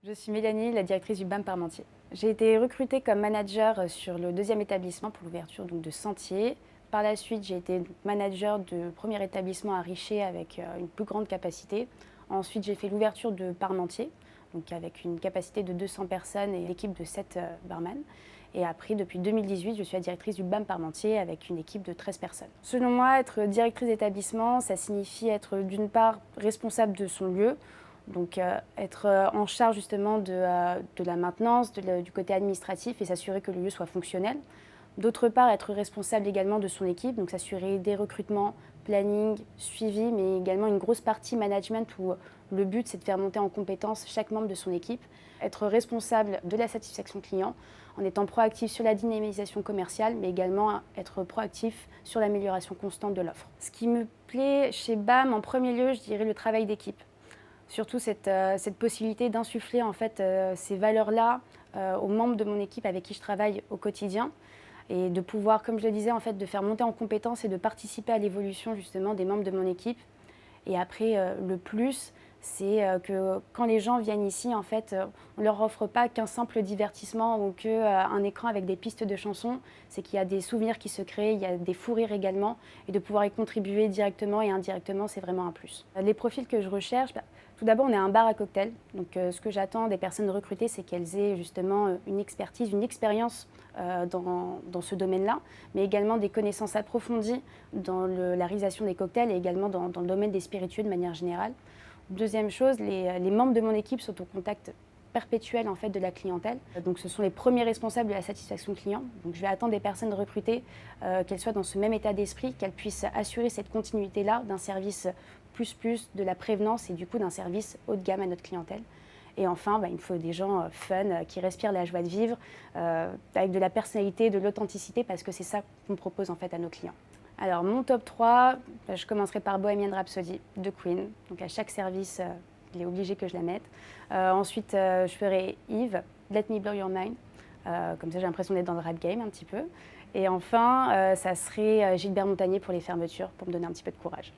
Je suis Mélanie, la directrice du BAM Parmentier. J'ai été recrutée comme manager sur le deuxième établissement pour l'ouverture de Sentier. Par la suite, j'ai été manager de premier établissement à Richer avec une plus grande capacité. Ensuite, j'ai fait l'ouverture de Parmentier, donc avec une capacité de 200 personnes et l'équipe de 7 barman. Et après, depuis 2018, je suis la directrice du BAM Parmentier avec une équipe de 13 personnes. Selon moi, être directrice d'établissement, ça signifie être d'une part responsable de son lieu, donc être en charge justement de la maintenance, du côté administratif et s'assurer que le lieu soit fonctionnel. D'autre part, être responsable également de son équipe, donc s'assurer des recrutements, planning, suivi, mais également une grosse partie management où le but c'est de faire monter en compétence chaque membre de son équipe. Être responsable de la satisfaction client en étant proactif sur la dynamisation commerciale, mais également être proactif sur l'amélioration constante de l'offre. Ce qui me plaît chez BAM, en premier lieu, je dirais le travail d'équipe. Surtout cette possibilité d'insuffler en fait, ces valeurs-là aux membres de mon équipe avec qui je travaille au quotidien et de pouvoir, comme je le disais, en fait, de faire monter en compétences et de participer à l'évolution justement des membres de mon équipe. Et après, le plus, c'est que quand les gens viennent ici, en fait, on ne leur offre pas qu'un simple divertissement ou qu'un écran avec des pistes de chansons. C'est qu'il y a des souvenirs qui se créent, il y a des fous rires également. Et de pouvoir y contribuer directement et indirectement, c'est vraiment un plus. Les profils que je recherche, tout d'abord, on est un bar à cocktails. Donc, ce que j'attends des personnes recrutées, c'est qu'elles aient justement une expertise, une expérience dans ce domaine-là, mais également des connaissances approfondies dans la réalisation des cocktails et également dans le domaine des spiritueux de manière générale. Deuxième chose, les membres de mon équipe sont au contact perpétuel en fait, de la clientèle. Donc ce sont les premiers responsables de la satisfaction client. Donc je vais attendre des personnes recrutées, qu'elles soient dans ce même état d'esprit, qu'elles puissent assurer cette continuité-là d'un service plus, de la prévenance et du coup d'un service haut de gamme à notre clientèle. Et enfin, il me faut des gens fun, qui respirent la joie de vivre, avec de la personnalité, de l'authenticité, parce que c'est ça qu'on propose en fait à nos clients. Alors mon top 3, je commencerai par Bohemian Rhapsody de Queen. Donc à chaque service, il est obligé que je la mette. Ensuite, je ferai Eve, Let Me Blow Your Mind. Comme ça, j'ai l'impression d'être dans le rap game un petit peu. Et enfin, ça serait Gilbert Montagné pour les fermetures, pour me donner un petit peu de courage.